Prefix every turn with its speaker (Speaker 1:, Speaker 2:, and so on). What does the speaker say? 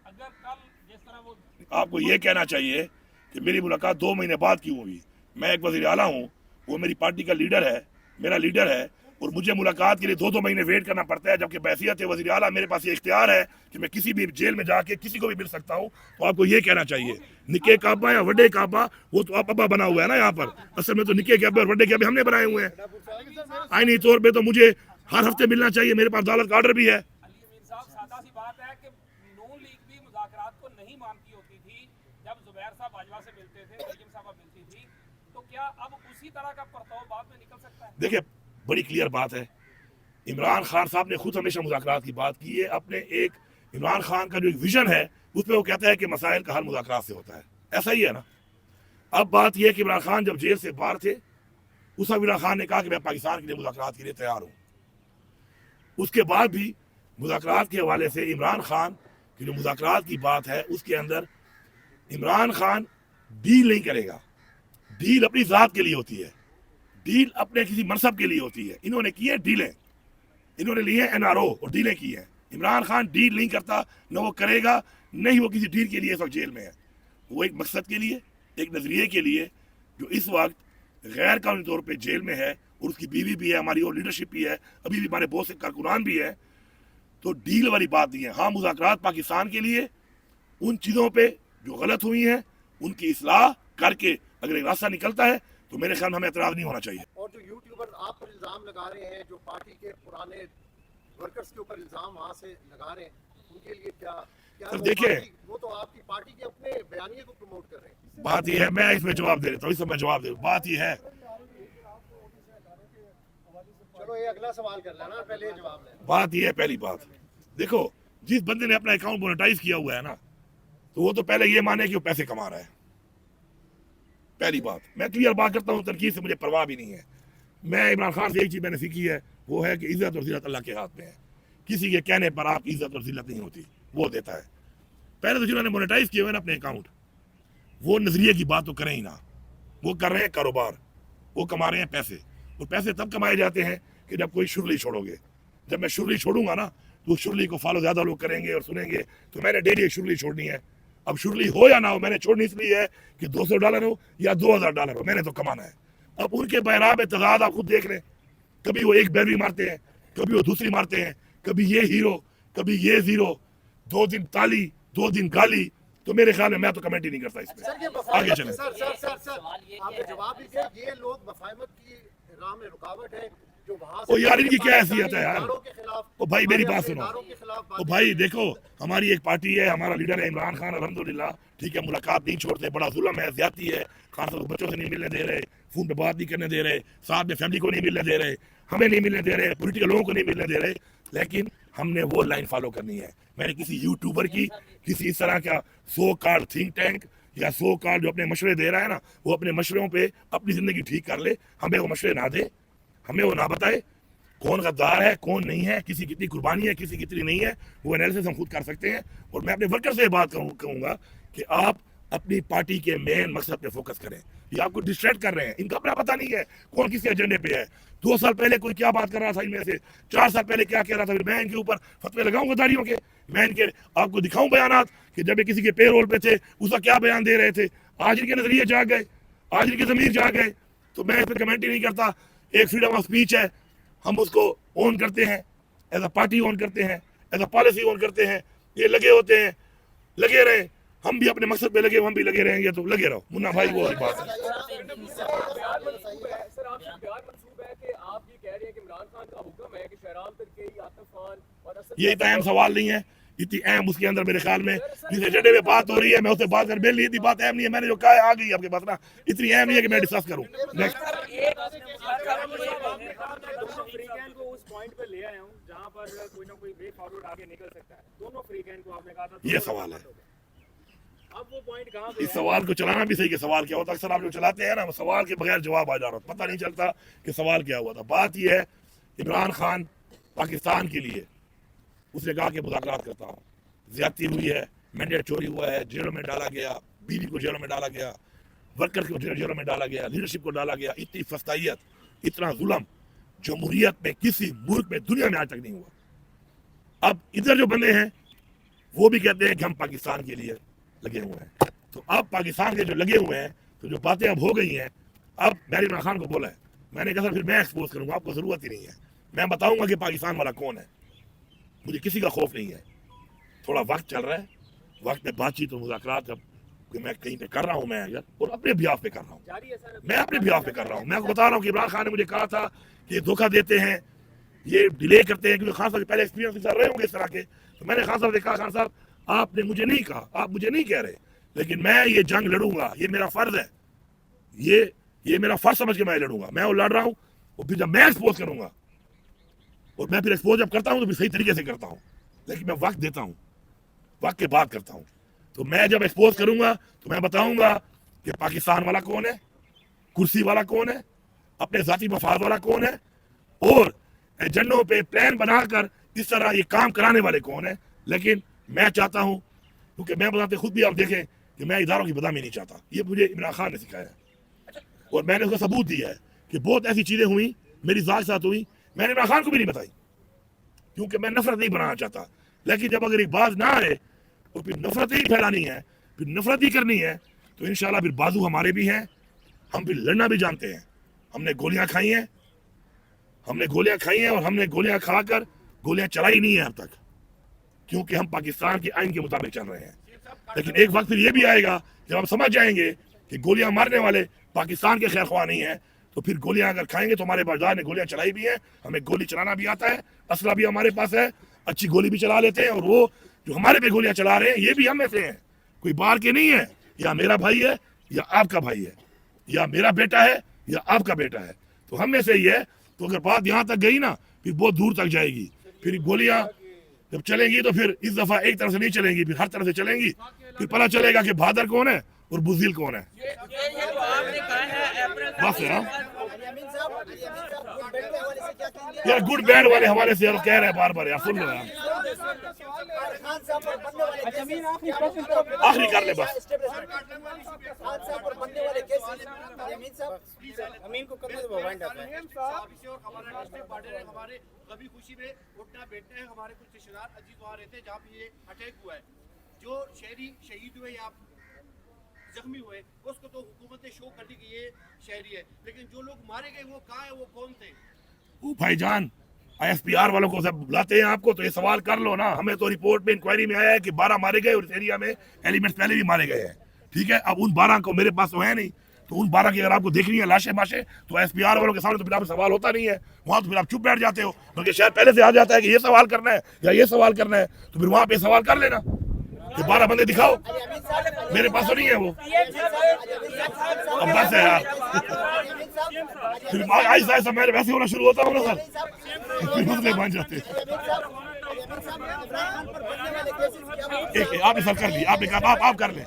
Speaker 1: अगर कल जिस तरह वो
Speaker 2: आपको ये कहना चाहिए कि मेरी मुलाकात 2 महीने बाद क्यों हुई। मैं एक वज़ीर आला हूँ, वो मेरी पार्टी का लीडर है, मेरा लीडर है, और मुझे मुलाकात के लिए 2-2 महीने वेट करना पड़ता है, जबकि बैसियत वज़ीर आला मेरे पास ये इख्तियार है कि मैं किसी भी जेल में जाके किसी को भी मिल सकता हूँ। तो आपको ये कहना चाहिए निके काबा या वड्डे काबा, वो तो आप अब्बा बना हुआ है ना यहाँ पर, असल में तो निके काबे और वड्डे काबे हमने बनाए हुए हैं। आईनी तौर पर तो मुझे हर हफ्ते मिलना चाहिए, मेरे पास अदालत का ऑर्डर भी है।
Speaker 1: अली अमीर साहब, सादा सी बात है कि नून लीग भी मुज़ाकरात को नहीं मानती होती थी जब जुबैर साहब बाजवा से मिलते थे, मरियम साहब मिलती थी, तो क्या अब उसी तरह का परतव बाद में निकल सकता है?
Speaker 2: देखिए, बड़ी क्लियर बात है, इमरान खान साहब ने खुद हमेशा मुज़ाकरात की बात की है। अपने एक इमरान खान का जो एक विजन है उसमें वो कहता है कि मसाइल का हल मुज़ाकरात से होता है, ऐसा ही है ना। अब बात यह है कि इमरान खान जब जेल से बाहर थे, उस वक्त इमरान खान ने कहा कि मैं पाकिस्तान के लिए मुज़ाकरात के लिए तैयार हूँ। उसके बाद भी मुज़ाकरात के हवाले से इमरान खान की जो मुज़ाकरात की बात है उसके अंदर इमरान खान डील नहीं करेगा। डील अपनी ज़ात के लिए होती है, डील अपने किसी मनसब के लिए होती है। इन्होंने की है डीलें, इन्होंने लिए एनआरओ और डीलें की हैं। इमरान खान डील नहीं करता, न वो करेगा, नहीं वो किसी डील के लिए इस वक्त जेल में है। वो एक मकसद के लिए, एक नज़रिए के लिए, जो इस वक्त गैर कानूनी तौर पर जेल में है, और उसकी बीवी भी है, हमारी और लीडरशिप भी है, अभी भी हमारे बहुत से कारकुनान भी है। तो डील वाली बात नहीं है। हाँ, मुज़ाकरात पाकिस्तान के लिए, उन चीज़ों पे जो गलत हुई हैं उनकी इस्लाह करके अगर एक रास्ता निकलता है तो मेरे ख्याल में हमें एतराज़ नहीं होना चाहिए।
Speaker 3: और जो यूट्यूबर आप पर इल्ज़ाम लगा रहे हैं, जो पार्टी के पुराने वर्कर्स के ऊपर इल्ज़ाम वहाँ से लगा रहे हैं, उनके लिए क्या क्या
Speaker 2: सर देखिए,
Speaker 3: वो तो आपकी पार्टी के अपने बयानिए को प्रमोट कर रहे हैं।
Speaker 2: बात यह है, मैं इसमें जवाब दे देता हूँ, इसमें मैं जवाब दे, बात यह है,
Speaker 3: चलो ये अगला सवाल कर लेना, पहले ये जवाब लेना।
Speaker 2: बात यह है, पहली बात देखो, जिस बंदे ने अपना अकाउंट मोनेटाइज किया हुआ है ना, तो वो तो पहले ये माने कि वो पैसे कमा रहा है। पहली बात, मैं क्लियर बात करता हूँ, तनकीद से मुझे परवाह भी नहीं है। मैं इमरान खान से एक चीज़ मैंने सीखी है, वो है कि इज्जत और जिल्लत अल्लाह के हाथ में है। किसी के कहने पर आपकी इज्जत और जिल्लत नहीं होती, वो देता है। पहले तो जिन्होंने मोनेटाइज किए हुए ना अपने अकाउंट, वो नजरिए की बात तो करें ही ना, वो कर रहे हैं कारोबार, वो कमा रहे हैं पैसे। और पैसे तब कमाए जाते हैं कि जब कोई शुरली छोड़ोगे। जब मैं शुरली छोड़ूंगा ना, तो उस शुरली को फॉलो ज़्यादा लोग करेंगे और सुनेंगे। तो मैंने डेली एक शुरली छोड़नी है। अब शुरली हो या ना हो, मैंने छोड़नी इसलिए है कि $200 हो या $2000 हो, मैंने तो कमाना है। अब उनके बहराब तजाद आप खुद देख लें, कभी वो एक बैरवी मारते हैं, कभी वो दूसरी मारते हैं, कभी ये हीरो, कभी ये जीरो, 2 दिन ताली 2 दिन गाली। तो मेरे ख्याल में मैं तो कमेंट ही नहीं करता इसमें। आगे चलें।
Speaker 3: सर आपने जवाब भी दिया, ये लोग वफामत की राह में रुकावट है जो वहां
Speaker 2: ओ यार, इनकी क्या हैसियत है यार।
Speaker 3: के खिलाफ,
Speaker 2: ओ भाई मेरी बात सुनो,
Speaker 3: के खिलाफ
Speaker 2: ओ भाई देखो, हमारी एक पार्टी है, हमारा लीडर है इमरान खान, अल्हम्दुलिल्लाह, ठीक है, मुलाकात नहीं छोड़ते, बड़ा जुल्म है, ज्यादती है, खान साहब बच्चों से नहीं मिलने दे रहे, फोन पे बात नहीं करने दे रहे, साथ में फैमिली को नहीं मिलने दे रहे, हमें नहीं मिलने दे रहे, पॉलिटिकल लोगों को नहीं मिलने दे रहे। लेकिन हमने वो लाइन फॉलो करनी है। मैंने किसी यूट्यूबर की, किसी इस तरह का सो कार्ड थिंक टैंक या सो कार्ड जो अपने मशवरे दे रहा है ना, वो अपने मशवरों पे अपनी जिंदगी ठीक कर ले, हमें वो मशवरे ना दे, हमें वो ना बताए कौन गद्दार है कौन नहीं है, किसी कितनी कुर्बानी है किसी कितनी नहीं है, वो एनालिसिस हम खुद कर सकते हैं। और मैं अपने वर्कर से बात कहूँगा कि आप अपनी पार्टी के मेन मकसद पे फोकस करें। ये आपको डिस्ट्रैक्ट कर रहे हैं, इनका अपना पता नहीं है कौन किसी एजेंडे पे है। 2 साल पहले कोई क्या बात कर रहा था इनमें से, 4 साल पहले क्या कह रहा था, फिर मैं इनके ऊपर फतवे लगाऊंगा गद्दारियों के। मैं इनके आपको दिखाऊं बयानात कि जब ये किसी के पेरोल पे थे उसका क्या बयान दे रहे थे। आज इनके नजरिए जाग गए, आज इनके जमीर जाग गए, तो मैं इस पर कमेंट ही नहीं करता। एक फ्रीडम ऑफ स्पीच है, हम उसको ऑन करते हैं, एज अ पार्टी ऑन करते हैं, एज अ पॉलिसी ऑन करते हैं। ये लगे होते हैं, लगे रहे, हम भी अपने मकसद पे लगे, हम भी लगे रहेंगे, तो लगे रहो मुन्ना भाई, वो बात है।
Speaker 1: सर आपसे प्यार मंसूब है कि आप ये कह रहे हैं कि इमरान खान का हुक्म है कि शहराम तरकेई, आतिफ खान और असद,
Speaker 2: ये इतना अहम सवाल नहीं है, इतनी अहम उसके अंदर मेरे ख्याल में जिस एजेंडे में बात हो रही है मैं उससे बात कर, मेरे लिए इतनी बात अहम नहीं है। मैंने जो कहा है आ गई आपके पास ना, इतनी अहम नहीं है कि मैं डिस्कस करूं। नेक्स्ट,
Speaker 1: को उस पॉइंट पे ले आया हूं जहां पर कोई ना कोई वे फॉरवर्ड आगे निकल सकता है। दोनों फ्रीकैन को आपने कहा था,
Speaker 2: ये सवाल है,
Speaker 1: अब वो पॉइंट कहां पे
Speaker 2: इस सवाल को चलाना भी सही कि सवाल क्या होता है। अक्सर आप जो चलाते हैं ना, वो सवाल के बगैर जवाब आ जा रहा, पता नहीं चलता कि सवाल क्या हुआ था। बात यह है, इमरान खान पाकिस्तान के लिए उसने कहा कि मुज़ाकरात करता हूँ, ज्यादती हुई है, मैंडेट चोरी हुआ है, जेलों में डाला गया, बीवी को जेलों में डाला गया, वर्कर को जेलों में डाला गया, लीडरशिप को डाला गया। इतनी फस्तायत, इतना जुल्म जमहूरियत में किसी मुल्क में दुनिया में आज तक नहीं हुआ। अब इधर जो बंदे हैं वो भी कहते हैं कि हम पाकिस्तान के लिए लगे हुए हैं। तो अब पाकिस्तान के जो लगे हुए हैं, तो जो बातें अब हो गई हैं, अब मैंने इमरान खान को बोला है, मैंने कहा सर फिर मैं एक्सपोज करूंगा, आपको ज़रूरत ही नहीं है, मैं बताऊंगा कि पाकिस्तान वाला कौन है, मुझे किसी का खौफ नहीं है। थोड़ा वक्त चल रहा है, वक्त में बातचीत और मुज़ाकरात अब कि मैं कहीं पे कर रहा हूँ, मैं यार और अपने बिहाफ पे कर रहा हूँ, मैं अपने बिहाफ पे कर रहा हूँ। मैं आपको बता रहा हूँ कि इमरान खान ने मुझे कहा था कि ये धोखा देते हैं, ये डिले करते हैं, क्योंकि खान साहब के पहले एक्सपीरियंस रहे होंगे इस तरह के। तो मैंने खान साहब से कहा, खान साहब आपने मुझे नहीं कहा, आप मुझे नहीं कह रहे, लेकिन मैं ये जंग लड़ूंगा, ये मेरा फर्ज है, ये मेरा फर्ज समझ के मैं लड़ूंगा, मैं वो लड़ रहा हूँ। और फिर जब मैं एक्सपोज करूंगा, और मैं फिर एक्सपोज जब करता हूँ तो फिर सही तरीके से करता हूँ, लेकिन मैं वक्त देता हूँ, वक्त के बाद करता हूँ। तो मैं जब एक्सपोज करूंगा तो मैं बताऊंगा कि पाकिस्तान वाला कौन है, कुर्सी वाला कौन है, अपने जाती मफाद वाला कौन है, और एजेंडों पे प्लान बनाकर इस तरह ये काम कराने वाले कौन है। लेकिन मैं चाहता हूं, क्योंकि मैं बताते खुद भी आप देखें कि मैं इदारों की बदनामी नहीं चाहता, ये मुझे इमरान खान ने सिखाया है और मैंने उसका सबूत दिया है कि बहुत ऐसी चीजें हुई मेरी जात साथ हुई, मैंने इमरान खान को भी नहीं बताई, क्योंकि मैं नफरत नहीं बनाना चाहता। लेकिन जब अगर एक बात ना आए और फिर नफरत ही फैलानी है, फिर नफरत ही करनी है, तो इंशाल्लाह फिर बाजू हमारे भी हैं, हम फिर लड़ना भी जानते हैं। हमने गोलियां खाई हैं, और हमने गोलियां खाकर गोलियां चलाई नहीं है अब तक, क्योंकि हम पाकिस्तान के आइन के मुताबिक चल रहे हैं। लेकिन एक वक्त फिर ये भी आएगा जब हम समझ जाएंगे कि गोलियां मारने वाले पाकिस्तान के खैर ख्वाह नहीं है, तो फिर गोलियां अगर खाएंगे तो हमारे बाजार ने गोलियां चलाई भी हैं, हमें गोली चलाना भी आता है, असला भी हमारे पास है, अच्छी गोली भी चला लेते हैं, और वो जो हमारे पे गोलियां चला रहे हैं ये भी हम में से हैं, कोई बाहर के नहीं है, या मेरा भाई है या आपका भाई है, या मेरा बेटा है या आपका बेटा है, तो हम में से ही है। तो अगर बात यहाँ तक गई ना फिर बहुत दूर तक जाएगी, फिर गोलियां जब चलेंगी तो फिर इस दफा एक तरफ से नहीं चलेंगी, फिर हर तरफ से चलेंगी, फिर पता चलेगा कि बहादुर कौन है और बुज़दिल कौन है। बस यार यार गुड बैड वाले हवाले से यार कह रहे हैं बार बार, यार सुन लो यार, आखिरी कर ले बस।
Speaker 4: कभी खुशी में उठना बैठना है, हमारे कुछ रिश्तेदार अजीज वहाँ रहते हैं जहाँ पे ये अटैक हुआ है, जो शहरी शहीद हुए या जख्मी हुए उसको तो हुकूमत ने शो कर दी कि ये शहरी है, लेकिन जो लोग मारे गए वो कहाँ है, वो कौन थे?
Speaker 2: ओ भाईजान, ISPR वालों को सब बुलाते हैं आपको, तो ये सवाल कर लो ना। हमें तो रिपोर्ट में इंक्वायरी में आया है कि 12 मारे गए और इस एरिया में एलिमेंट्स पहले भी मारे गए हैं, ठीक है। अब उन 12 को मेरे पास तो है नहीं, तो उन 12 की अगर आपको देखनी है लाशें माशे, तो ISPR वालों के सामने तो फिर आप सवाल होता नहीं है, वहाँ तो फिर आप चुप बैठ जाते हो, बल्कि शायद पहले से आ जाता है कि ये सवाल करना है या ये सवाल करना है, तो फिर वहाँ पे सवाल कर लेना कि 12 बंदे दिखाओ, मेरे पास तो नहीं है वो। अब बस है यार, फिर ऐसा ऐसा मैं वैसे होना शुरू होता हूँ ना सर, फिर मसले बन जाते हैं। एक आप सर कर ली, आपने कहा आप कर ले।